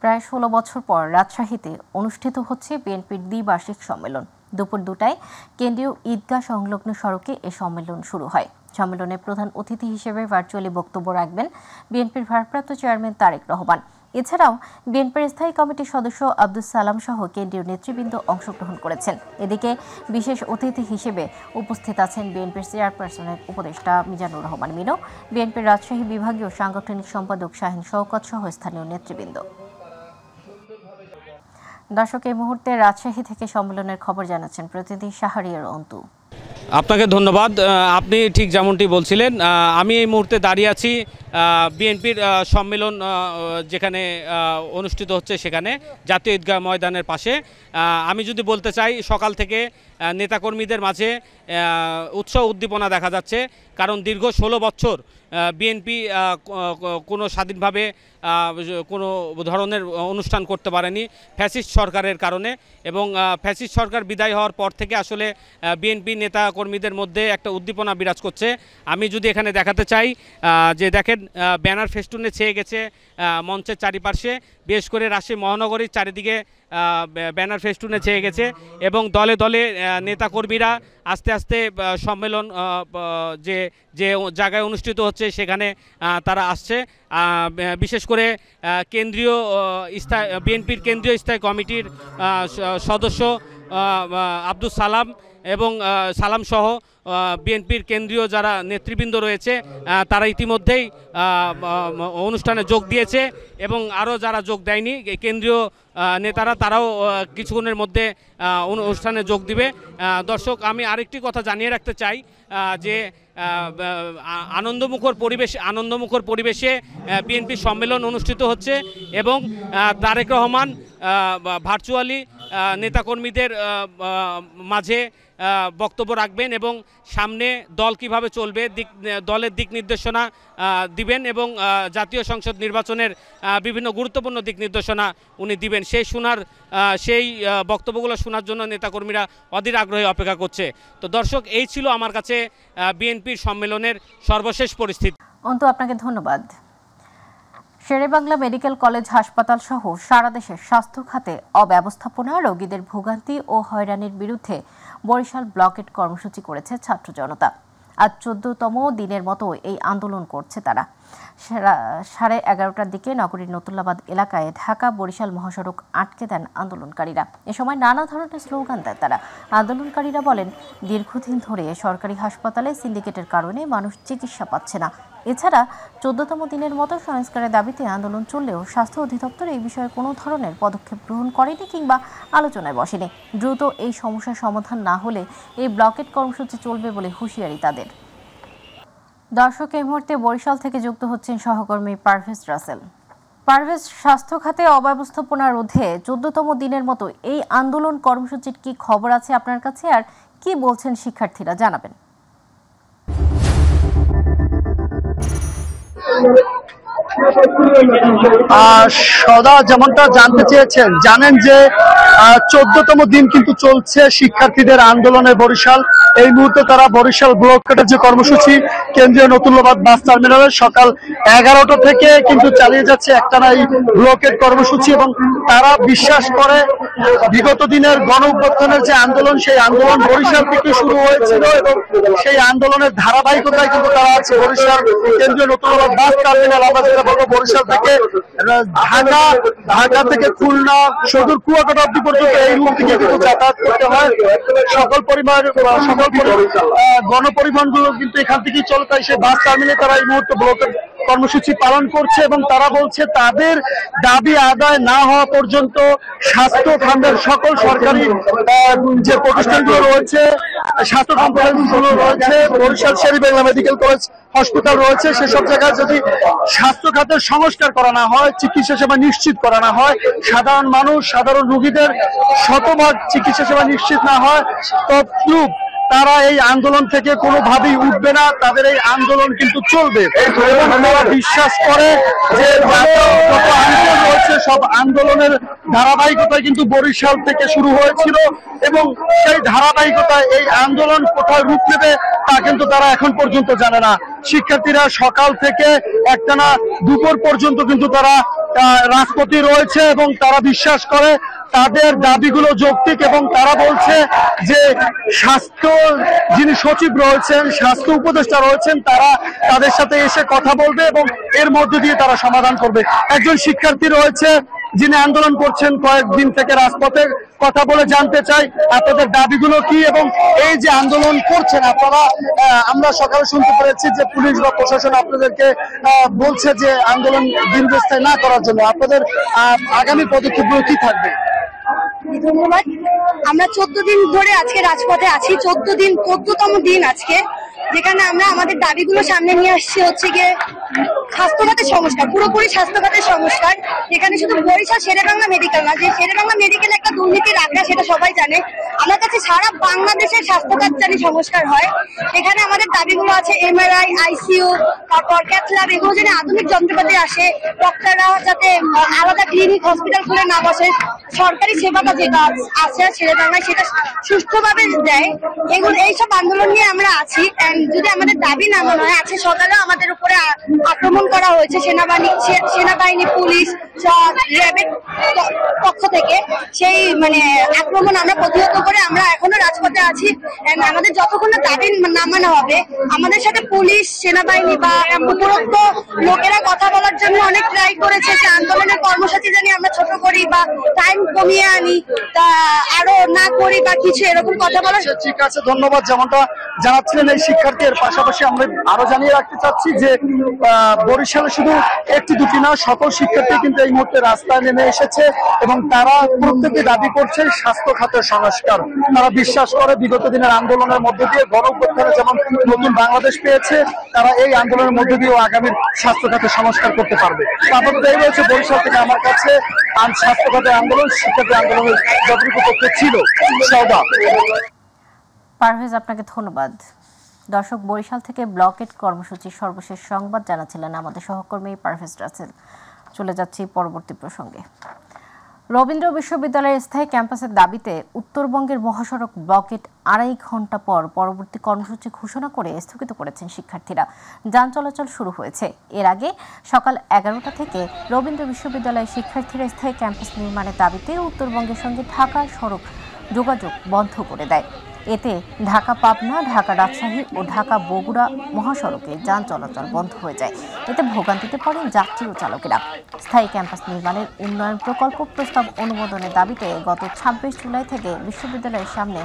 প্রায় ১৬ বছর পর রাজশাহীতে অনুষ্ঠিত হচ্ছে বিএনপির দ্বিবার্ষিক সম্মেলন। দুপুর ২টায় কেন্দ্রীয় ঈদগাহ সংলগ্ন সড়কে এ সম্মেলন শুরু হয়। সম্মেলনে প্রধান অতিথি হিসেবে ভার্চুয়ালি বক্তব্য রাখবেন বিএনপির ভারপ্রাপ্ত চেয়ারম্যান তারেক রহমান। এছাড়াও বিএনপির স্থায়ী কমিটির সদস্য আব্দুস সালাম সহ কেন্দ্রীয় নেতৃবৃন্দ অংশগ্রহণ করেছেন। এদিকে বিশেষ অতিথি হিসেবে উপস্থিত আছেন বিএনপির চেয়ারপারসনের উপদেষ্টা মিজানুর রহমান মিনু, বিএনপির রাজশাহী বিভাগীয় সাংগঠনিক সম্পাদক শাহিন শওকত সহ স্থানীয় নেতৃবৃন্দ। দর্শক, এই মুহূর্তে রাজশাহী থেকে সম্মেলনের খবর জানাচ্ছেন প্রতিনিধি শাহরিয়ার অন্তু। আপনাকে ধন্যবাদ। আপনি ঠিক যেমনটি বলছিলেন, আমি এই মুহূর্তে দাঁড়িয়ে আছি বিএনপির সম্মেলন যেখানে অনুষ্ঠিত হচ্ছে সেখানে জাতীয় ঈদগাহ ময়দানের পাশে। আমি যদি বলতে চাই, সকাল থেকে নেতাকর্মীদের মাঝে উৎসাহ উদ্দীপনা দেখা যাচ্ছে, কারণ দীর্ঘ ১৬ বছর বিএনপি কোনো স্বাধীনভাবে কোনো ধরনের অনুষ্ঠান করতে পারেনি ফ্যাসিস্ট সরকারের কারণে, এবং ফ্যাসিস্ট সরকার বিদায় হওয়ার পর থেকে আসলে বিএনপি নেতা কর্মীদের মধ্যে একটা উদ্দীপনা বিরাজ করছে। আমি যদি এখানে দেখাতে চাই যে দেখেন, ব্যানার ফেস্টুনে ছেয়ে গেছে মঞ্চের চারিপাশে, বিশেষ করে রাজশাহী মহানগরীর চারিদিকে ব্যানার ফেস্টুনে ছেয়ে গেছে, এবং দলে দলে নেতাকর্মীরা আস্তে আস্তে সম্মেলন যে যে জায়গায় অনুষ্ঠিত হচ্ছে সেখানে তারা আসছে। বিশেষ করে কেন্দ্রীয় বিএনপির কেন্দ্রীয় স্থায়ী কমিটির সদস্য আব্দুস সালাম এবং সালাম সহ বিএনপির কেন্দ্রীয় যারা নেতৃবৃন্দ রয়েছে তারা ইতিমধ্যেই অনুষ্ঠানে যোগ দিয়েছে, এবং আরও যারা যোগ দেয়নি কেন্দ্রীয় নেতারা, তারাও কিছুক্ষণের মধ্যে অনুষ্ঠানে যোগ দিবে। দর্শক, আমি আরেকটি কথা জানিয়ে রাখতে চাই যে আনন্দমুখর পরিবেশে বিএনপি সম্মেলন অনুষ্ঠিত হচ্ছে, এবং তারেক রহমান ভার্চুয়ালি নেতাকর্মীদের মাঝে বক্তব্য রাখবেন এবং সামনে দল কিভাবে চলবে দলের দিক নির্দেশনা দিবেন, এবং জাতীয় সংসদ নির্বাচনের বিভিন্ন গুরুত্বপূর্ণ দিক নির্দেশনা উনি দিবেন। সেই বক্তব্যগুলো শোনার জন্য নেতাকর্মীরা অধীর আগ্রহে অপেক্ষা করছে। তো দর্শক, এই ছিল আমার কাছে বিএনপির সম্মেলনের সর্বশেষ পরিস্থিতি। অন্তু, আপনাকে ধন্যবাদ। শেরেবাংলা মেডিকেল কলেজ হাসপাতাল সহ সারা দেশের স্বাস্থ্য খাতে অব্যবস্থাপনা, রোগীদের ভোগান্তি ও হয়রানির বিরুদ্ধে বরিশাল ব্লকেট কর্মসূচি করেছে ছাত্র জনতা। আজ ১৪তম দিনের মতো এই আন্দোলন করছে তারা। 11:30টার দিকে নগরীর নতুল্লাবাদ এলাকায় ঢাকা বরিশাল মহাসড়ক আটকে দেন আন্দোলনকারীরা। এ সময় নানা ধরনের স্লোগান দেয় তারা। আন্দোলনকারীরা বলেন, দীর্ঘদিন ধরে সরকারি হাসপাতালে সিন্ডিকেটের কারণে মানুষ চিকিৎসা পাচ্ছে না। এছাড়া ১৪তম দিনের মতো সংস্কারের দাবিতে আন্দোলন চললেও স্বাস্থ্য অধিদপ্তর এই বিষয়ে কোনো ধরনের পদক্ষেপ গ্রহণ করেনি কিংবা আলোচনায় বসেনি। দ্রুত এই সমস্যার সমাধান না হলে এই ব্লকেট কর্মসূচি চলবে বলে হুঁশিয়ারি তাদের। দর্শক, এই মুহূর্তে বরিশাল থেকে যুক্ত হচ্ছেন সহকর্মী পারভেজ রাসেল। পারভেজ, স্বাস্থ্য খাতে অব্যবস্থাপনা রোধে ১৪তম দিনের মতো এই আন্দোলন কর্মসূচির কি খবর আছে আপনার কাছে, আর কি বলছেন শিক্ষার্থীরা, জানাবেন। সদা যেমনটা জানতে চেয়েছেন, জানেন যে 14তম দিন কিন্তু চলছে শিক্ষার্থীদের আন্দোলনে বরিশাল। এই মুহূর্তে তারা বরিশাল ব্লকেটের যে কর্মসূচি কেন্দ্রীয় নতুল্লাবাদ বাস টার্মিনালে সকাল 11টা থেকে কিন্তু চালিয়ে যাচ্ছে একটানা এই ব্লকেট কর্মসূচি, এবং তারা বিশ্বাস করে বিগত দিনের গণ অভ্যুত্থানের যে আন্দোলন, সেই আন্দোলন বরিশাল থেকে শুরু হয়েছিল, এবং সেই আন্দোলনের ধারাবাহিকতায় কিন্তু তারা আছে বরিশাল কেন্দ্রীয় নতুল্লাবাদ বাস টার্মিনাল। আমরা যেটা বলবো, বরিশাল থেকে ঢাকা থেকে খুলনা সদর কুয়াকাটা অব্দি পর্যন্ত এই রুট থেকে কিন্তু যাতায়াত করতে হয়। সকল গণপরিবহনগুলো কিন্তু এখান থেকেই চলে, তাই সেই বাস টার্মিনালে তারা এই মুহূর্তে ব্লকের কর্মসূচি পালন করছে, এবং তারা বলছে তাদের দাবি আদায় না হওয়া পর্যন্ত স্বাস্থ্য খাতের সকল সরকারি যে প্রতিষ্ঠানগুলো রয়েছে, স্বাস্থ্য কমপ্লেক্সগুলো রয়েছে, Barishal Sher-e-Bangla medical college hospital রয়েছে, সেসব জায়গায় যদি স্বাস্থ্য খাতের সংস্কার করা না হয়, চিকিৎসা সেবা নিশ্চিত করা না হয়, সাধারণ মানুষ, সাধারণ রোগীদের শতভাগ চিকিৎসা সেবা নিশ্চিত না হয়, তো তারা এই আন্দোলন থেকে কোনোভাবেই উঠবে না। তাদের এই আন্দোলন কিন্তু চলবে, এবং তারা বিশ্বাস করে যে যত আন্দোলন রয়েছে সব আন্দোলনের ধারাবাহিকতায় কিন্তু বরিশাল থেকে শুরু হয়েছিল, এবং সেই ধারাবাহিকতায় এই আন্দোলন কোথায় রূপ নেবে তা কিন্তু তারা এখন পর্যন্ত জানে না। শিক্ষার্থীরা সকাল থেকে একটানা দুপুর পর্যন্ত কিন্তু তারা রাজপথে রয়েছে এবং তারা বিশ্বাস করে তাদের দাবিগুলো যৌক্তিক এবং তারা বলছে যে স্বাস্থ্য যিনি সচিব রয়েছেন, স্বাস্থ্য উপদেষ্টা রয়েছেন, তারা তাদের সাথে এসে কথা বলবে এবং এর মধ্যে দিয়ে তারা সমাধান করবে। একজন শিক্ষার্থী রয়েছে যিনি আন্দোলন করছেন কয়েকদিন থেকে রাজপথে, কথা বলে জানতে চাই আপনাদের দাবিগুলো কি এবং এই যে আন্দোলন করছেন আপনারা, আমরা সকালে শুনতে পেরেছি যে পুলিশ বা প্রশাসন আপনাদেরকে বলছে যে আন্দোলন দীর্ঘস্থায়ী না করার জন্য, আপনাদের আগামী পদক্ষেপগুলো কি থাকবে? ধন্যবাদ। আমরা 14 দিন ধরে আজকে রাজপথে আছি, 14তম দিন আজকে, যেখানে আমরা আমাদের দাবিগুলো সামনে নিয়ে আসছি। হচ্ছে গিয়ে স্বাস্থ্যখাতের সংস্কার, পুরোপুরি স্বাস্থ্যখাতের সংস্কার। এখানে শুধু বরিশাল শেরেবাংলা মেডিকেল না, যে শেরেবাংলা মেডিকেল একটা দুর্নীতির আখড়া সেটা সবাই জানে। আমার কাছে সারা বাংলাদেশের স্বাস্থ্যখাত জানি সংস্কার হয়। এখানে আমাদের দাবিগুলো আছে এমআরআই, আইসিইউ, তারপর ক্যাথল্যাব, এগুলো যেন আধুনিক যন্ত্রপাতি আসে, ডক্টররা যাতে আলাদা ক্লিনিক হসপিটাল খুলে না বসে, সরকারি সেবাটা যেটা আছে শেরেবাংলায় সেটা সুষ্ঠুভাবে দেয়। এগুলো এইসব আন্দোলন নিয়ে আমরা আছি। যদি আমাদের দাবি না মানা হয়, আজকে সকালে আমাদের উপরে আক্রমণ করা হয়েছে সেনাবাহিনী, পুলিশ, র্যাবের পক্ষ থেকে। সেই আক্রমণ আমরা প্রতিহত করে আমরা এখনো রাজপথে আছি। আমাদের যতক্ষণ না দাবি না মানা হবে, আমাদের সাথে পুলিশ, সেনাবাহিনী বা উপরোক্ত লোকেরা কথা বলার জন্য অনেক ট্রাই করেছে যে আন্দোলনের কর্মসূচি জানি আমরা ছোট করি বা টাইম কমিয়ে আনি, তা আরো না করি বা কিছু এরকম কথা বলা। ঠিক আছে, ধন্যবাদ। যেমনটা জানাচ্ছিলেন এই শিক্ষার্থীর পাশাপাশি আমরা আরো জানিয়ে রাখতে চাচ্ছি যে বরিশালে শুধু একটি দুটি না, সকল শিক্ষার্থী কিন্তু এই মুহূর্তে রাস্তায় নেমে এসেছে এবং তারা প্রত্যেকে দাবি করছে স্বাস্থ্য খাতের সংস্কার। তারা বিশ্বাস করে বিগত দিনের আন্দোলনের মধ্যে দিয়ে গণঅভ্যুত্থানে যেমন নতুন বাংলাদেশ পেয়েছে, তারা এই আন্দোলনের মধ্যে দিয়েও আগামীর স্বাস্থ্য খাতের সংস্কার করতে পারবে। আপাতত এই রয়েছে বরিশাল থেকে আমার কাছে স্বাস্থ্য খাতের আন্দোলন, শিক্ষার্থী আন্দোলনের যতটুকু তথ্য ছিল। পারভেজ, আপনাকে ধন্যবাদ। দর্শক, বরিশাল থেকে ব্লকেট কর্মসূচির সর্বশেষ সংবাদ জানাচ্ছিলেন আমাদের সহকর্মী পারভেজ রাসেল। চলে যাচ্ছি পরবর্তী প্রসঙ্গে। রবীন্দ্র বিশ্ববিদ্যালয়ের স্থায়ী ক্যাম্পাসের দাবিতে উত্তরবঙ্গের মহাসড়ক ব্লকেট 2.5 ঘন্টা পর পরবর্তী কর্মসূচি ঘোষণা করে স্থগিত করেছেন শিক্ষার্থীরা। যান চলাচল শুরু হয়েছে। এর আগে সকাল 11টা থেকে রবীন্দ্র বিশ্ববিদ্যালয়ের শিক্ষার্থীরা স্থায়ী ক্যাম্পাস নির্মাণের দাবিতে উত্তরবঙ্গের সঙ্গে ঢাকার সড়ক যোগাযোগ বন্ধ করে দেয়। এতে ঢাকা পাবনা, ঢাকা রাজশাহী ও ঢাকা বগুড়া মহাসড়কে যান চলাচল বন্ধ হয়ে যায়। এতে ভোগান্তিতে পড়েন যাত্রী ও চালকেরা। স্থায়ী ক্যাম্পাস নির্মাণের উন্নয়ন প্রকল্প প্রস্তাব অনুমোদনের দাবিতে গত 26 জুলাই থেকে বিশ্ববিদ্যালয়ের সামনে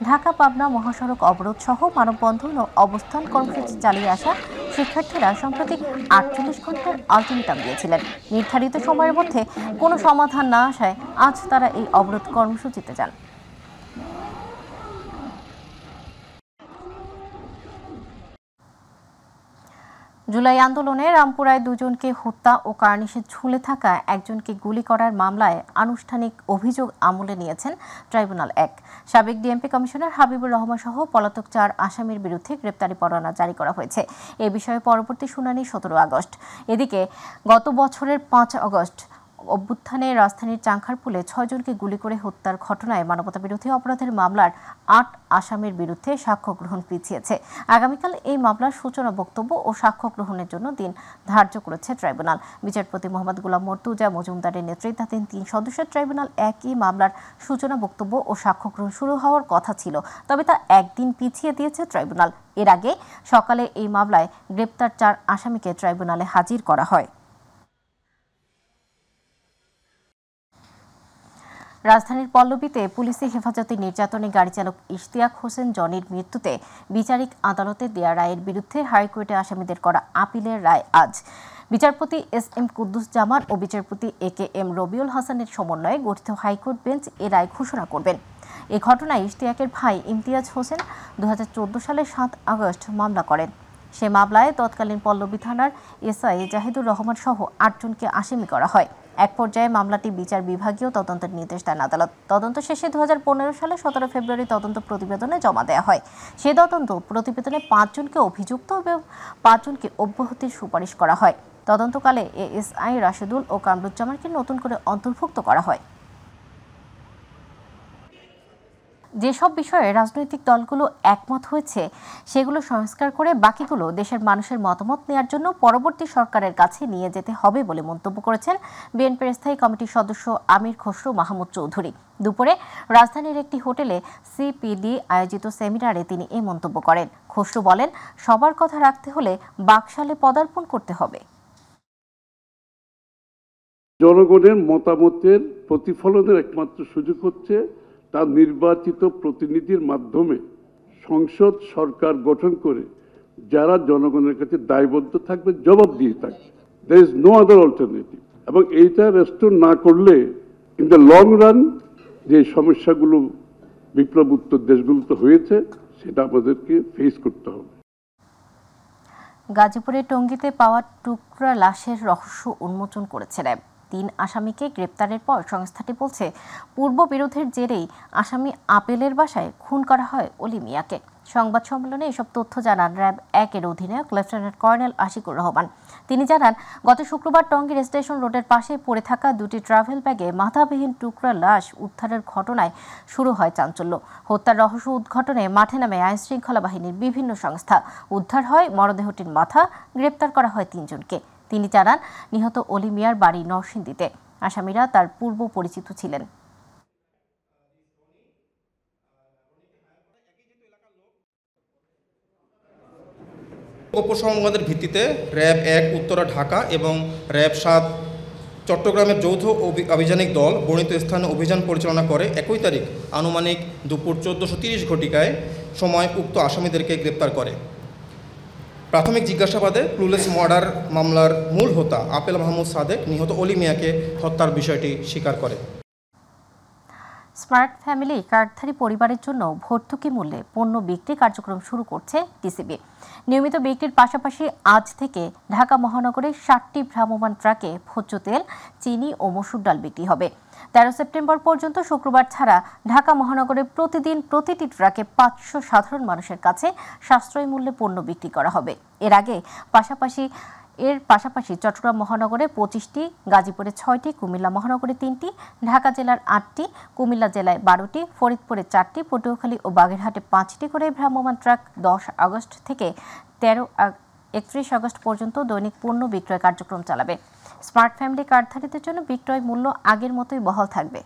ঢাকা পাবনা মহাসড়ক অবরোধ সহ মানববন্ধন ও অবস্থান কর্মসূচি চালিয়ে আসা শিক্ষার্থীরা সম্প্রতি 48 ঘন্টার আলটিমেটাম দিয়েছিলেন। নির্ধারিত সময়ের মধ্যে কোনো সমাধান না আসায় আজ তারা এই অবরোধ কর্মসূচিতে যান। জুলাই আন্দোলনে রামপুরায় 2 জনকে হত্যা ও কার্নিশে ঝুলে থাকা একজনকে গুলি করার মামলায় আনুষ্ঠানিক অভিযোগ আমলে নিয়েছেন ট্রাইব্যুনাল 1। সাবেক ডিএমপি কমিশনার হাবিবুর রহমান সহ পলাতক 4 আসামির বিরুদ্ধে গ্রেপ্তারি পরোয়ানা জারি করা হয়েছে। এ বিষয়ে পরবর্তী শুনানি 17 আগস্ট। এদিকে গত বছরের 5 আগস্ট অভ্যুত্থানে রাজধানীর চাংখারপুলে 6 জনকে গুলি করে হত্যার ঘটনায় মানবতাবিরোধী অপরাধের মামলার 8 আসামির বিরুদ্ধে সাক্ষ্য গ্রহণ পিছিয়েছে। আগামীকাল এই মামলার সূচনা বক্তব্য ও সাক্ষ্য গ্রহণের জন্য দিন ধার্য করেছে ট্রাইব্যুনাল। বিচারপতি মোহাম্মদ গোলাম মর্তুজা মজুমদারের নেতৃত্বাধীন 3 সদস্যের ট্রাইব্যুনাল একই মামলার সূচনা বক্তব্য ও সাক্ষ্য গ্রহণ শুরু হওয়ার কথা ছিল, তবে তা একদিন পিছিয়ে দিয়েছে ট্রাইব্যুনাল। এর আগে সকালে এই মামলায় গ্রেপ্তার 4 আসামিকে ট্রাইব্যুনালে হাজির করা হয়। রাজধানীর পল্লবীতে পুলিশি হেফাজতে নির্যাতনে গাড়ি চালক ইশতিয়াক হোসেন জনির মৃত্যুতে বিচারিক আদালতে দেয়া রায়ের বিরুদ্ধে হাইকোর্টে আসামিদের করা আপিলের রায় আজ। বিচারপতি SM কুদ্দুস জামান ও বিচারপতি AKM রবিউল হাসানের সমন্বয়ে গঠিত হাইকোর্ট বেঞ্চ এ রায় ঘোষণা করবেন। এ ঘটনায় ইশতিয়াকের ভাই ইমতিয়াজ হোসেন 2014 সালের 7 আগস্ট মামলা করেন। সে মামলায় তৎকালীন পল্লবী থানার SI জাহিদুর রহমান সহ 8 জনকে আসামি করা হয়। এক পর্যায়ে মামলাটি বিচার বিভাগীয় তদন্তের নির্দেশ দেন আদালত। তদন্ত শেষে 2015 সালে 17 ফেব্রুয়ারি তদন্ত প্রতিবেদনে জমা দেওয়া হয়। সে তদন্ত প্রতিবেদনে 5 জনকে অভিযুক্ত এবং 5 জনকে অব্যাহতির সুপারিশ করা হয়। তদন্তকালে ASI রাশেদুল ও কামরুজ্জামানকে নতুন করে অন্তর্ভুক্ত করা হয়। যেসব বিষয়ে রাজনৈতিক দলগুলো একমত হয়েছে সেগুলো সংস্কার করে বাকিগুলো দেশের মানুষের মতামত নেওয়ার জন্য পরবর্তী সরকারের কাছে নিয়ে যেতে হবে বলে মন্তব্য করেছেন বিএনপির স্থায়ী কমিটির সদস্য আমির খসরু মাহমুদ চৌধুরী। দুপুরে রাজধানীর একটি হোটেলে সিপিডি আয়োজিত সেমিনারে তিনি এই মন্তব্য করেন। খসরু বলেন, সবার কথা রাখতে হলে বাকশালে পদার্পণ করতে হবে। জনগণের মতামতের প্রতিফলনের একমাত্র সুযোগ হচ্ছে তার নির্বাচিত প্রতিনিধির মাধ্যমে সংসদ সরকার গঠন করে যারা জনগণের কাছে দায়বদ্ধ থাকবে, জবাবদিহি থাকবে। There is no other alternative. এবং এইটা রেস্টোর না করলে ইন দ্য লং রান যে সমস্যাগুলো বিপ্লব উত্তর দেশগুলোতে হয়েছে সেটা আমাদেরকে ফেস করতে হবে। গাজীপুরের টঙ্গীতে পাওয়া টুকরা লাশের রহস্য উন্মোচন করেছে র্যাব। 3 আসামিকে গ্রেপ্তারের পর সংস্থাটি বলছে, পূর্ব বিরোধের জেরেই আসামি আপেলের বাসায় খুন করা হয় অলি মিয়াকে। সংবাদ সম্মেলনে এসব তথ্য জানান র্যাব 1-এর অধিনায়ক লেফটেন্যান্ট কর্নেল আশিকুর রহমান। তিনি জানান, গত শুক্রবার টঙ্গীর স্টেশন রোডের পাশে পড়ে থাকা 2টি ট্রাভেল ব্যাগে মাথাবিহীন টুকরা লাশ উদ্ধারের ঘটনায় শুরু হয় চাঞ্চল্য। হত্যার রহস্য উদ্ঘাটনে মাঠে নামে আইনশৃঙ্খলা বাহিনীর বিভিন্ন সংস্থা। উদ্ধার হয় মরদেহটির মাথা, গ্রেপ্তার করা হয় 3 জনকে। তিনি জানান, নিহত অলি মিয়ার বাড়ি নরসিংদীতে। আসামিরা তার পূর্ব পরিচিত ছিলেন। উপসংবাদের ভিত্তিতে র্যাব 1 উত্তরা ঢাকা এবং র্যাব 7 চট্টগ্রামের যৌথ অভিযানিক দল বর্ণিত স্থানে অভিযান পরিচালনা করে 1 তারিখ আনুমানিক দুপুর 14:30 ঘটিকায় সময় উক্ত আসামিদেরকে গ্রেপ্তার করে। প্রাথমিক জিজ্ঞাসাবাদে ক্লুলেস মার্ডার মামলার মূল হোতা আপেল মাহমুদ সাদেক নিহত অলি মিয়াকে হত্যার বিষয়টি স্বীকার করে। স্মার্ট ফ্যামিলি কার্ডধারী পরিবারের জন্য ভর্তুকি মূল্যে পণ্য বিক্রি কার্যক্রম শুরু করছে টিসিবি। নিয়মিত বিক্রির পাশাপাশি আজ থেকে ঢাকা মহানগরে 60টি ভ্রাম্যমাণ ট্রাকে ভোজ্য তেল, চিনি ও মসুর ডাল বিক্রি হবে। 13 সেপ্টেম্বর পর্যন্ত শুক্রবার ছাড়া ঢাকা মহানগরে প্রতিদিন প্রতিটি ট্রাকে 500 সাধারণ মানুষের কাছে সাশ্রয়ী মূল্যে পণ্য বিক্রি করা হবে। এর পাশাপাশি চট্টগ্রাম মহানগরে 25টি, গাজীপুরে 6টি, কুমিল্লা মহানগরে 3টি, ঢাকা জেলার 8টি, কুমিল্লা জেলায় 12টি, ফরিদপুরে 4টি, পটুয়াখালী ও বাগেরহাটে 5টি করে ভ্রাম্যমাণ ট্রাক 10 আগস্ট থেকে 31 আগস্ট পর্যন্ত দৈনিক পণ্য বিক্রয় কার্যক্রম চালাবে। স্মার্ট ফ্যামিলি কার্ডধারীদের জন্য বিক্রয় মূল্য আগের মতোই বহাল থাকবে।